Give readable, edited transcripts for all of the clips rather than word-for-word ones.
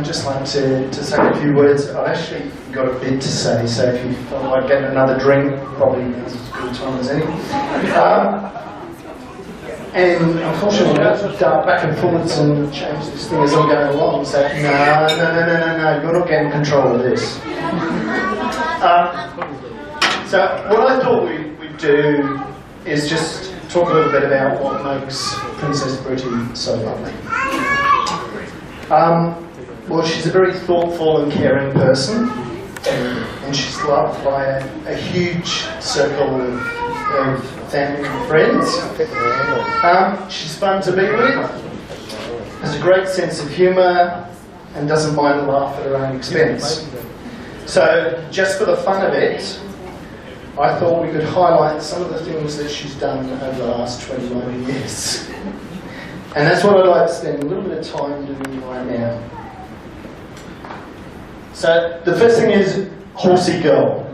I'd just like to say a few words. I've actually got a bit to say, so if you felt like getting another drink, probably as good a time as any. And unfortunately, I have to dart back and forwards and change this thing as I'm going along. So, no, you're not getting control of this. So, what I thought we'd do is just talk a little bit about what makes Princess Britt so lovely. Well, she's a very thoughtful and caring person, and she's loved by a huge circle of family and friends. She's fun to be with, has a great sense of humour, and doesn't mind a laugh at her own expense. So, just for the fun of it, I thought we could highlight some of the things that she's done over the last 21 years. And that's what I'd like to spend a little bit of time doing right now. So, the first thing is Horsey Girl.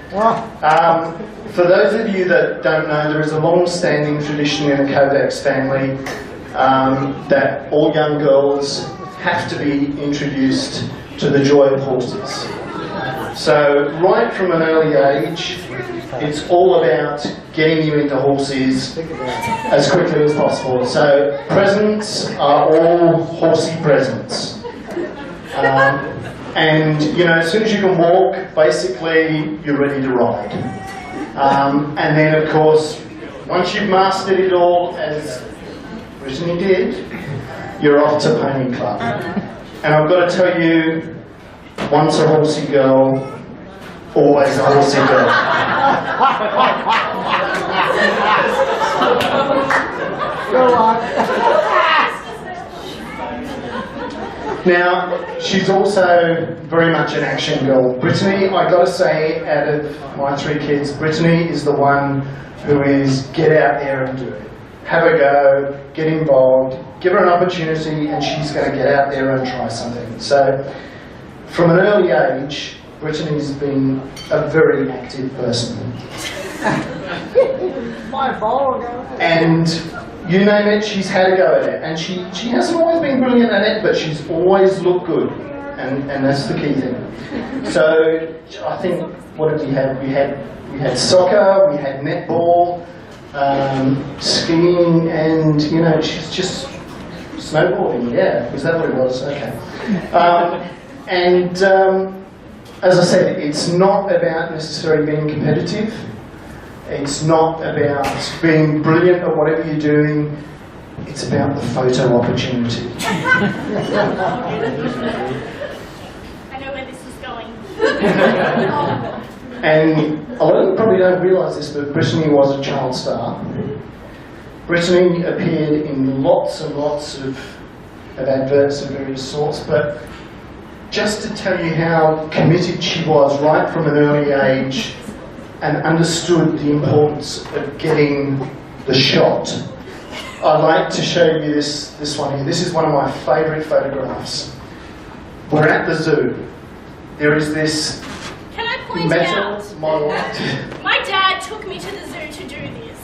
For those of you that don't know, there is a long-standing tradition in the Kovacs family that all young girls have to be introduced to the joy of horses. So, right from an early age, it's all about getting you into horses as quickly as possible. So, presents are all horsey presents. And, you know, as soon as you can walk, basically, you're ready to ride. And then, of course, once you've mastered it all, as Brittany did, you're off to pony club. And I've got to tell you, once a horsey girl, always a horsey girl. Go on. Now, she's also very much an action girl. Brittany, I got to say, out of my three kids, Brittany is the one who is get out there and do it. Have a go, get involved, give her an opportunity, and she's going to get out there and try something. So, from an early age, Brittany's been a very active person. My fault. And you name it, she's had a go at it. And she hasn't always been brilliant at it, but she's always looked good. And that's the key thing. So I think, what did we have? We had soccer, we had netball, skiing, and you know, she's just snowboarding. Yeah, was that what it was? Okay. As I said, it's not about necessarily being competitive. It's not about being brilliant at whatever you're doing. It's about the photo opportunity. I know where this is going. And a lot of you probably don't realise this, but Brittany was a child star. Brittany appeared in lots and lots of adverts of various sorts, but just to tell you how committed she was right from an early age and understood the importance of getting the shot. I'd like to show you this one here. This is one of my favourite photographs. We're at the zoo. There is this Can I point metal out? model. My dad took me to the zoo to do this.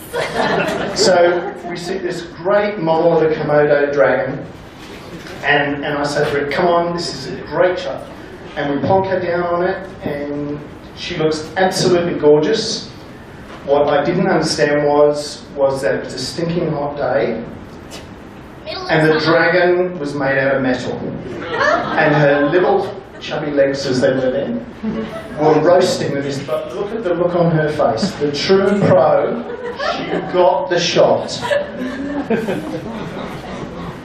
So we see this great model of a Komodo dragon. And I said to her, come on, this is a great shot. And we plonk her down on it, and she looks absolutely gorgeous. What I didn't understand was that it was a stinking hot day, and the dragon was made out of metal. And her little chubby legs, as they were then, were roasting with this, but look at the look on her face. The true pro, she got the shot.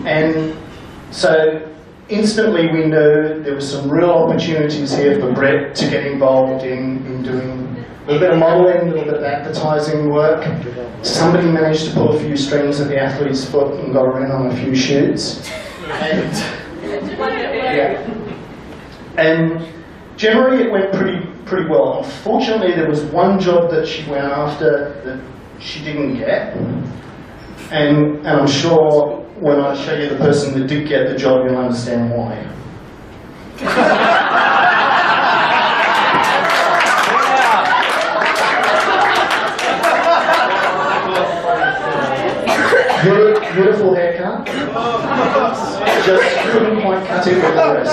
And so instantly we knew there were some real opportunities here for Britt to get involved in doing a little bit of modelling, a little bit of advertising work. Somebody managed to pull a few strings at the athlete's foot and got her in on a few shoots. And generally it went pretty well. Unfortunately, there was one job that she went after that she didn't get. And I'm sure when I show you the person that did get the job, you'll understand why. Beautiful haircut. colour. Just couldn't quite cut it with the dress.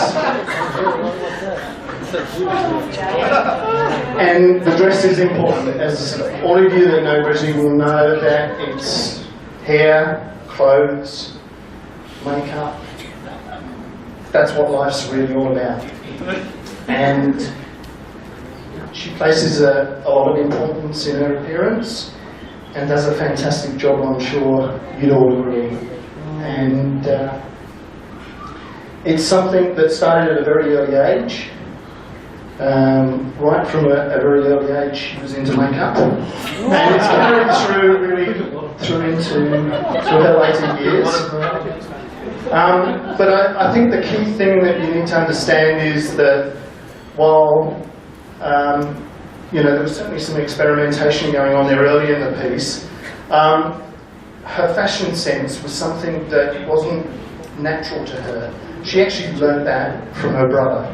And the dress is important, as all of you that know Brizzy will know that it's hair, clothes, makeup. That's what life's really all about. And she places a lot of importance in her appearance and does a fantastic job, I'm sure you'd all agree. And it's something that started at a very early age. Right from a very early age, she was into makeup, and it's carried through her later years. But I think the key thing that you need to understand is that while there was certainly some experimentation going on there early in the piece, her fashion sense was something that wasn't natural to her. She actually learned that from her brother.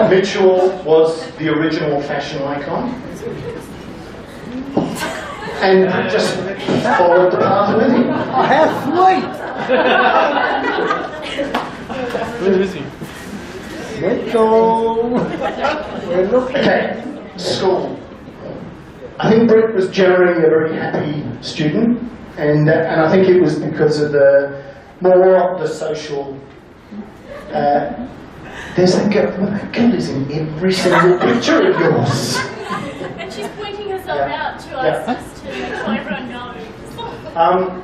Mitchell was the original fashion icon and just followed the path with him. Where is he? Mitchell! Okay, school. I think Britt was generally a very happy student, and I think it was because of the social. There's that girl. Well, that girl is in every single picture of yours. And she's pointing herself out to us just to make sure everyone knows.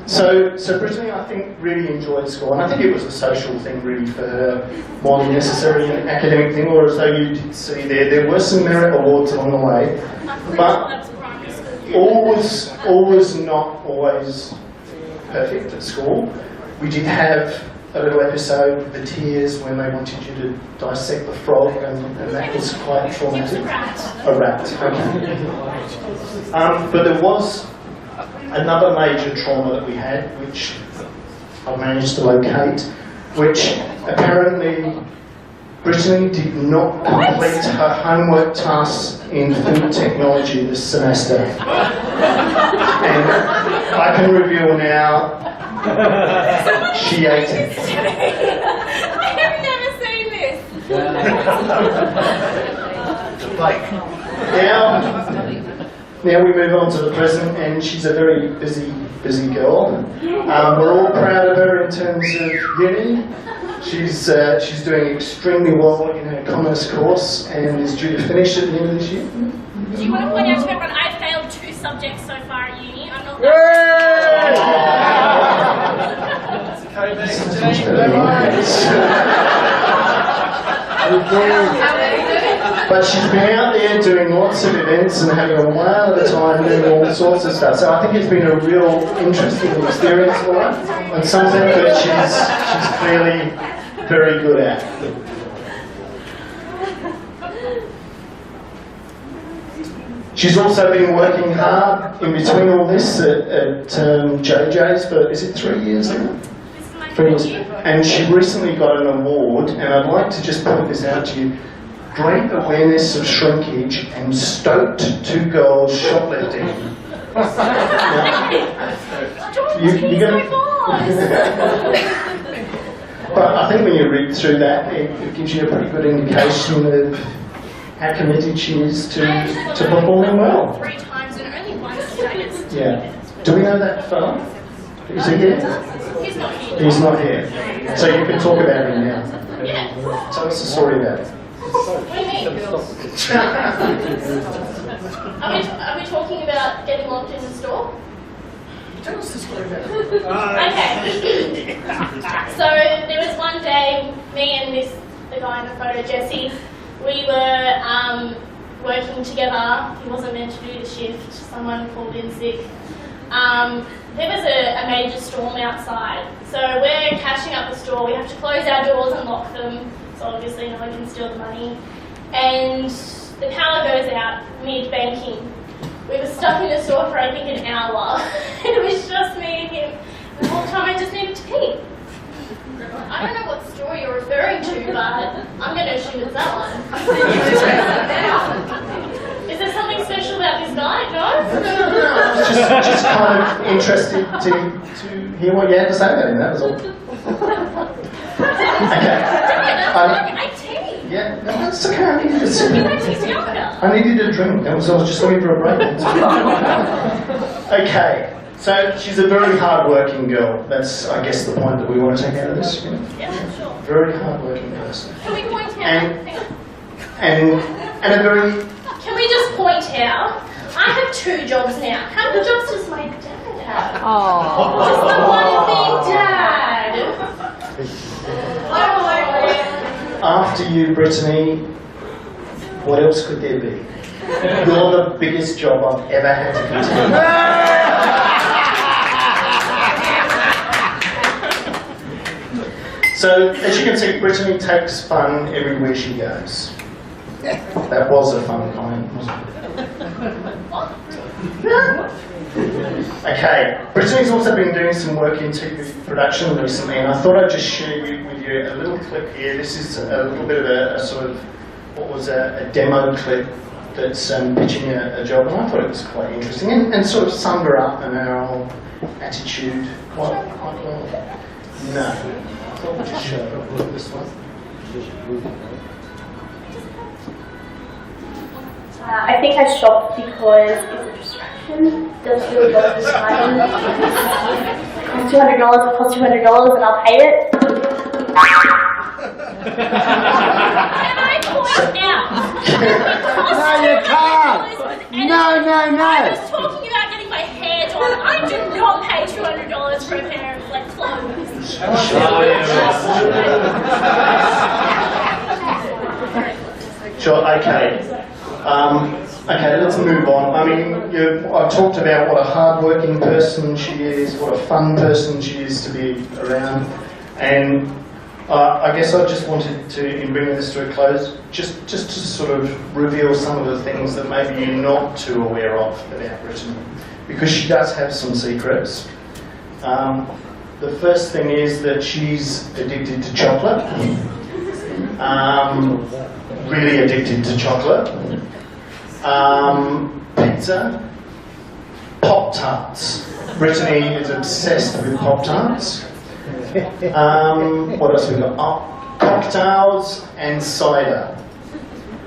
So Brittany, I think, really enjoyed school, and I think it was a social thing really for her, more than necessarily an academic thing, or as though you did see there were some merit awards along the way, but always not always perfect at school. We did have a little episode with the tears when they wanted you to dissect the frog, and that was quite traumatic. A rat, okay. But there was another major trauma that we had, which I managed to locate, which apparently Brittany did not complete her homework tasks in food technology this semester. And I can reveal now, she ate it. I have never seen this. Now we move on to the present, and she's a very busy girl. We're all proud of her in terms of uni. She's doing extremely well in her commerce course and is due to finish at the end of this year. Do you want to point out to everyone I failed 2 subjects so far at uni? I'm not But she's been out there doing lots of events and having a whale of a time doing all sorts of stuff. So I think it's been a real interesting experience for her, and something that she's clearly very good at. She's also been working hard in between all this at JJ's for, is it 3 years now? 3 years. And she recently got an award, and I'd like to just point this out to you. Great awareness of shrinkage and stoked 2 girls shoplifting. You're gonna... But I think when you read through that, it gives you a pretty good indication of how committed she is to performing well. 3 times and only once today. Yeah. Do we know that fella? Is he here? He's not here. He's not here. So you can talk about him now. Yeah. Tell us the story about it. What do you mean? Are we talking about getting locked in the store? Tell us the story about it. Okay. So there was one day, me and the guy in the photo, Jesse, we were working together. He wasn't meant to do the shift. Someone called in sick. There was a major storm outside. So we're cashing up the store. We have to close our doors and lock them. So obviously no one can steal the money. And the power goes out mid-banking. We were stuck in the store for I think an hour. It was just me and him. The whole time I just needed to pee. I don't know what store you're referring to, but I'm going to assume it's that one. Is there something special about this guy? No? No. Just kind of interested to hear what you had to say about him, that was all. Okay. Yeah, no, that's okay. I needed a sip. I needed a drink. I was just looking for a break. Okay, so she's a very hard-working girl. That's, I guess, the point that we want to take out of this. Yeah, sure. Very hard-working person. Can we point out? And a very... Can we just point out? I have 2 jobs now. How many jobs does my dad have? Oh. Just the one big dad. Oh. After you, Brittany, what else could there be? You're the biggest job I've ever had to continue. So, as you can see, Brittany takes fun everywhere she goes. That was a fun comment, wasn't it? Okay, Brittany's also been doing some work in TV production recently, and I thought I'd just share with you a little clip here. This is a little bit of a sort of, what was a demo clip that's pitching a job, and I thought it was quite interesting, and sort of summed her up and our whole attitude quite well. No, I thought we'd just show this one. I think I shopped because it's a distraction. Doesn't really go to time. It's $200, it costs $200, and I'll pay it. Can I point out? No, you can't. No. I was talking about getting my hair done. I did not pay $200 for a pair of clothes. Sure, okay. Okay, let's move on. I mean, I've talked about what a hard-working person she is, what a fun person she is to be around, and I guess I just wanted to, in bringing this to a close, just to sort of reveal some of the things that maybe you're not too aware of about Brittany, because she does have some secrets. The first thing is that she's addicted to chocolate. Really addicted to chocolate. Pizza, Pop-Tarts. Brittany is obsessed with Pop-Tarts. What else have we got? Oh, cocktails and cider.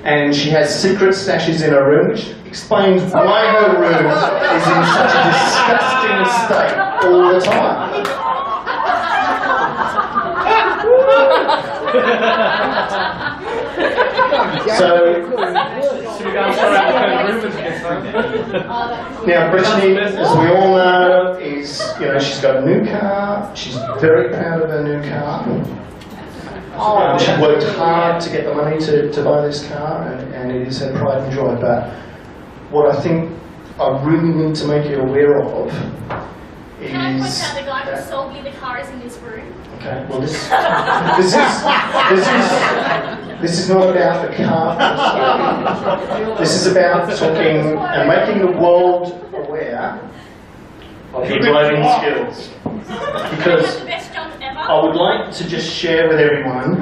And she has secret stashes in her room, which explains why her room is in such a disgusting state all the time. So, now Brittany, as we all know, is, she's got a new car. She's very proud of her new car. She worked hard to get the money to buy this car, and it is her pride and joy. But what I think I really need to make you aware of is... Can I point out the guy who sold me the car is in this room? Okay, well this is not about the car. This is about talking and making the world aware of your driving skills. Because the best jump ever. I would like to just share with everyone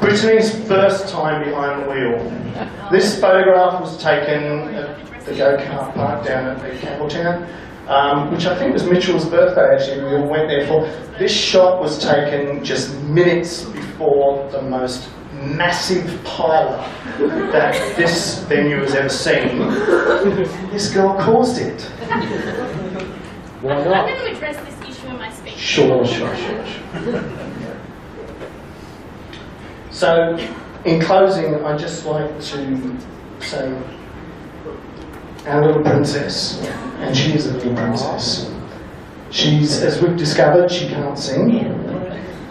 Brittany's first time behind the wheel. This photograph was taken at the go-kart park down at Campbelltown. Which I think was Mitchell's birthday, actually, we all went there for. This shot was taken just minutes before the most massive pileup that this venue has ever seen. This girl caused it. Why I'm not? going to address this issue in my speech. Sure. So, in closing, I'd just like to say, our little princess, and she is a little princess. She's, as we've discovered, she can't sing,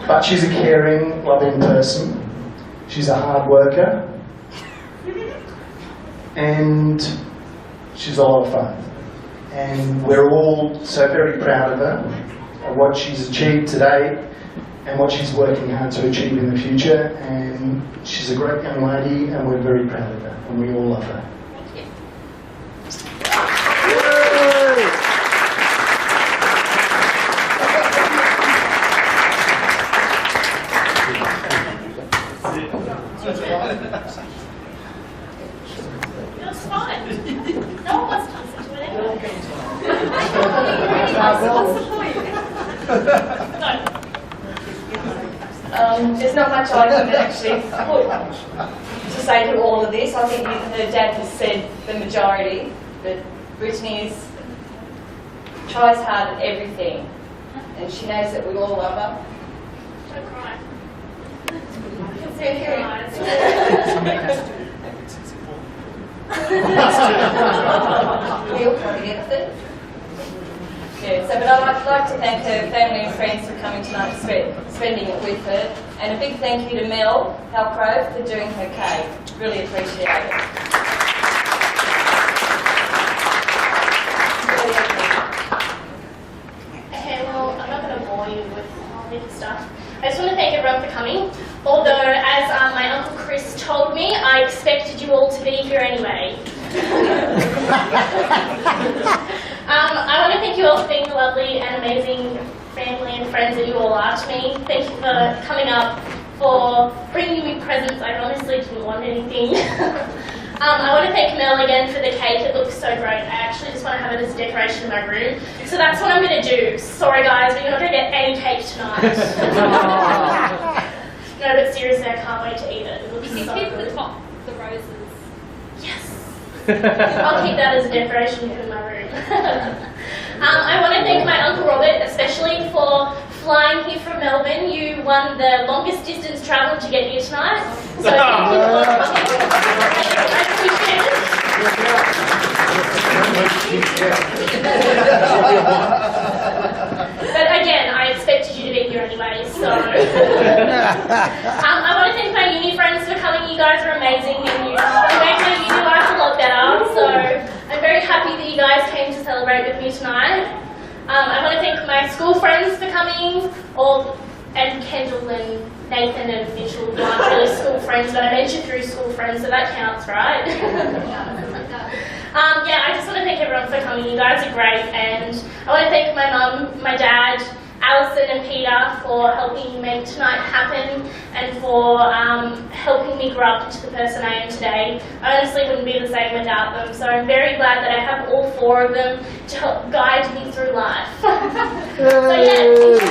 but she's a caring, loving person. She's a hard worker, and she's a lot of fun. And we're all so very proud of her, of what she's achieved today, and what she's working hard to achieve in the future. And she's a great young lady, and we're very proud of her, and we all love her. That's fine. No one wants to listen to it anyway. What's the point? There's not much I can actually put to say to all of this. I think her dad has said the majority, but Brittany tries hard at everything, and she knows that we all love her. Don't cry. We all try to get it. Yeah, so, but I'd like to thank her family and friends for coming tonight and spending it with her. And a big thank you to Mel Halcrove for doing her cake. Really appreciate it. Okay, well, I'm not going to bore you with all this stuff. I just want to thank everyone for coming. Although, as my Uncle Chris told me, I expected you all to be here anyway. I want to thank you all for being the lovely and amazing family and friends that you all are to me. Thank you for coming up, for bringing me presents. I honestly didn't want anything. I want to thank Mel again for the cake. It looks so great. I actually just want to have it as a decoration in my room. So that's what I'm going to do. Sorry guys, but you're not going to get any cake tonight. No, but seriously, I can't wait to eat it. It looks so good. The top, the roses. Yes. I'll keep that as a decoration in my room. I want to thank my Uncle Robert, especially for flying here from Melbourne. You won the longest distance travel to get here tonight. So thank you for coming. I appreciate it. But again, I expected you to be here anyway, so. I want to thank my uni friends for coming. You guys are amazing and you made my uni life a lot better. So I'm very happy that you guys came to celebrate with me tonight. I want to thank my school friends for coming, and Kendall and Nathan and Mitchell, who aren't really school friends, but I mentioned through school friends, so that counts, right? Yeah, I just want to thank everyone for coming. You guys are great, and I want to thank my mum, my dad, Alison and Peter for helping make tonight happen and for helping me grow up into the person I am today. I honestly wouldn't be the same without them, so I'm very glad that I have all four of them to help guide me through life. So yeah,